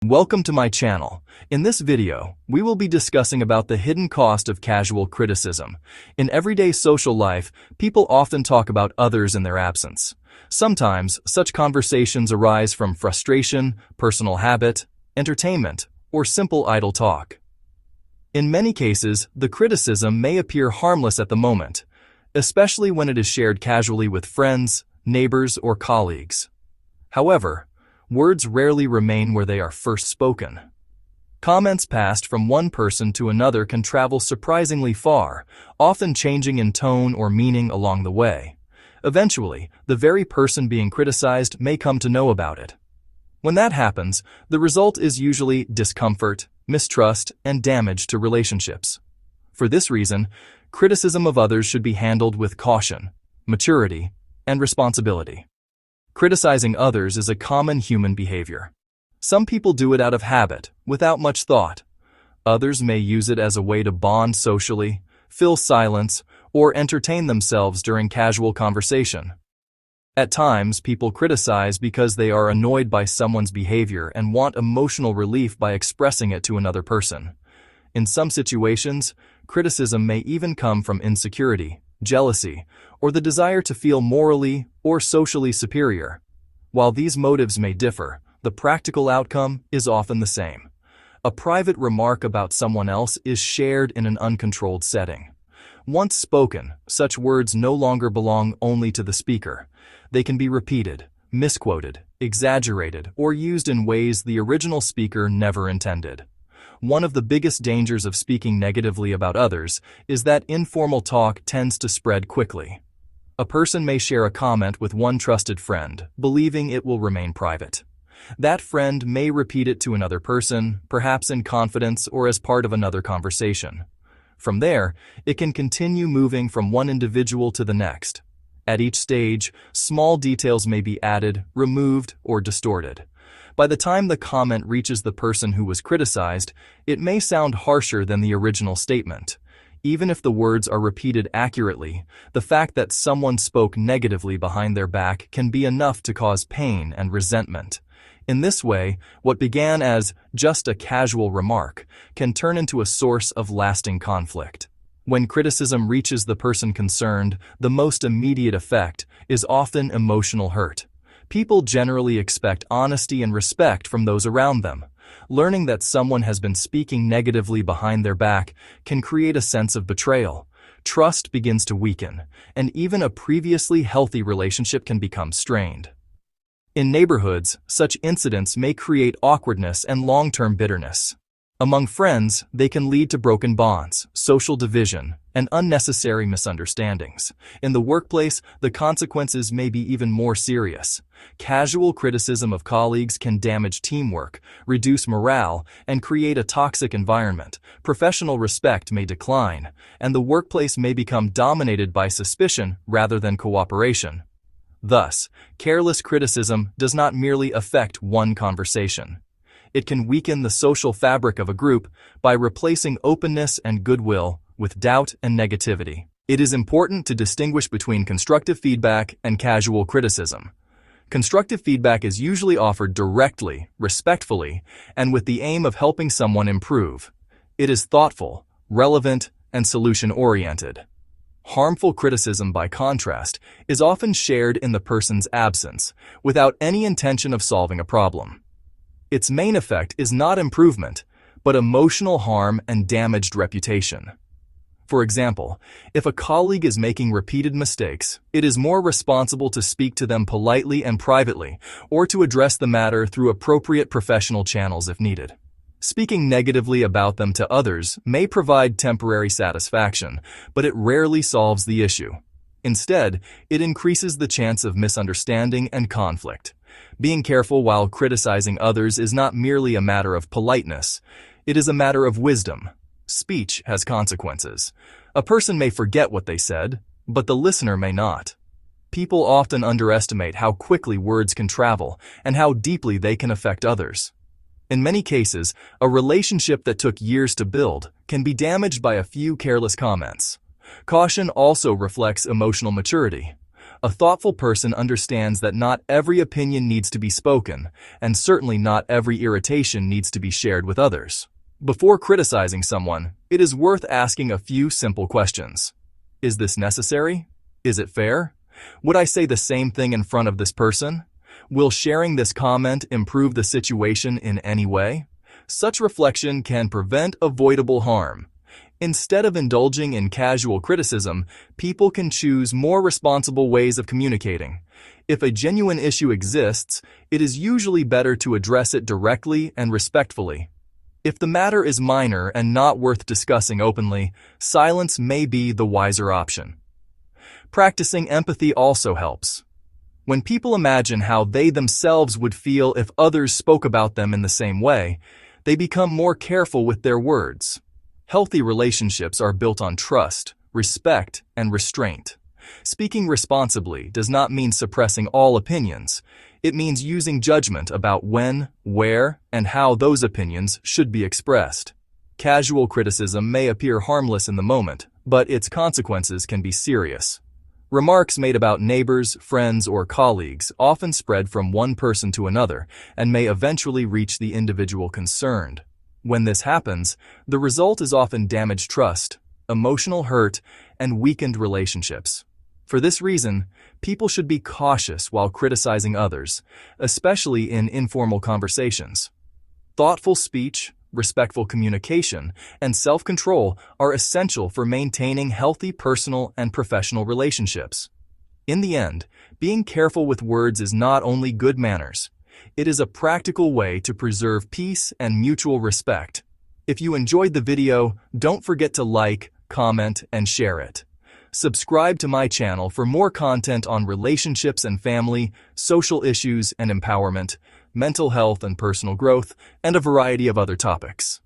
Welcome to my channel. In this video, we will be discussing about the hidden cost of casual criticism. In everyday social life, people often talk about others in their absence. Sometimes, such conversations arise from frustration, personal habit, entertainment, or simple idle talk. In many cases, the criticism may appear harmless at the moment, especially when it is shared casually with friends, neighbors, or colleagues. However, words rarely remain where they are first spoken. Comments passed from one person to another can travel surprisingly far, often changing in tone or meaning along the way. Eventually, the very person being criticized may come to know about it. When that happens, the result is usually discomfort, mistrust, and damage to relationships. For this reason, criticism of others should be handled with caution, maturity, and responsibility. Criticizing others is a common human behavior. Some people do it out of habit, without much thought. Others may use it as a way to bond socially, fill silence, or entertain themselves during casual conversation. At times, people criticize because they are annoyed by someone's behavior and want emotional relief by expressing it to another person. In some situations, criticism may even come from insecurity, jealousy, or the desire to feel morally or socially superior. While these motives may differ, the practical outcome is often the same. A private remark about someone else is shared in an uncontrolled setting. Once spoken, such words no longer belong only to the speaker. They can be repeated, misquoted, exaggerated, or used in ways the original speaker never intended. One of the biggest dangers of speaking negatively about others is that informal talk tends to spread quickly. A person may share a comment with one trusted friend, believing it will remain private. That friend may repeat it to another person, perhaps in confidence or as part of another conversation. From there, it can continue moving from one individual to the next. At each stage, small details may be added, removed, or distorted. By the time the comment reaches the person who was criticized, it may sound harsher than the original statement. Even if the words are repeated accurately, the fact that someone spoke negatively behind their back can be enough to cause pain and resentment. In this way, what began as just a casual remark can turn into a source of lasting conflict. When criticism reaches the person concerned, the most immediate effect is often emotional hurt. People generally expect honesty and respect from those around them. Learning that someone has been speaking negatively behind their back can create a sense of betrayal. Trust begins to weaken, and even a previously healthy relationship can become strained. In neighborhoods, such incidents may create awkwardness and long-term bitterness. Among friends, they can lead to broken bonds, social division, and unnecessary misunderstandings. In the workplace, the consequences may be even more serious. Casual criticism of colleagues can damage teamwork, reduce morale, and create a toxic environment. Professional respect may decline, and the workplace may become dominated by suspicion rather than cooperation. Thus, careless criticism does not merely affect one conversation. It can weaken the social fabric of a group by replacing openness and goodwill with doubt and negativity. It is important to distinguish between constructive feedback and casual criticism. Constructive feedback is usually offered directly, respectfully, and with the aim of helping someone improve. It is thoughtful, relevant, and solution-oriented. Harmful criticism, by contrast, is often shared in the person's absence, without any intention of solving a problem. Its main effect is not improvement, but emotional harm and damaged reputation. For example, if a colleague is making repeated mistakes, it is more responsible to speak to them politely and privately, or to address the matter through appropriate professional channels if needed. Speaking negatively about them to others may provide temporary satisfaction, but it rarely solves the issue. Instead, it increases the chance of misunderstanding and conflict. Being careful while criticizing others is not merely a matter of politeness. It is a matter of wisdom. Speech has consequences. A person may forget what they said, but the listener may not. People often underestimate how quickly words can travel and how deeply they can affect others. In many cases, a relationship that took years to build can be damaged by a few careless comments. Caution also reflects emotional maturity. A thoughtful person understands that not every opinion needs to be spoken, and certainly not every irritation needs to be shared with others. Before criticizing someone, it is worth asking a few simple questions. Is this necessary? Is it fair? Would I say the same thing in front of this person? Will sharing this comment improve the situation in any way? Such reflection can prevent avoidable harm. Instead of indulging in casual criticism, people can choose more responsible ways of communicating. If a genuine issue exists, it is usually better to address it directly and respectfully. If the matter is minor and not worth discussing openly, silence may be the wiser option. Practicing empathy also helps. When people imagine how they themselves would feel if others spoke about them in the same way, they become more careful with their words. Healthy relationships are built on trust, respect, and restraint. Speaking responsibly does not mean suppressing all opinions. It means using judgment about when, where, and how those opinions should be expressed. Casual criticism may appear harmless in the moment, but its consequences can be serious. Remarks made about neighbors, friends, or colleagues often spread from one person to another and may eventually reach the individual concerned. When this happens, the result is often damaged trust, emotional hurt, and weakened relationships. For this reason, people should be cautious while criticizing others, especially in informal conversations. Thoughtful speech, respectful communication, and self-control are essential for maintaining healthy personal and professional relationships. In the end, being careful with words is not only good manners. It is a practical way to preserve peace and mutual respect. If you enjoyed the video, don't forget to like, comment, and share it. Subscribe to my channel for more content on relationships and family, social issues and empowerment, mental health and personal growth, and a variety of other topics.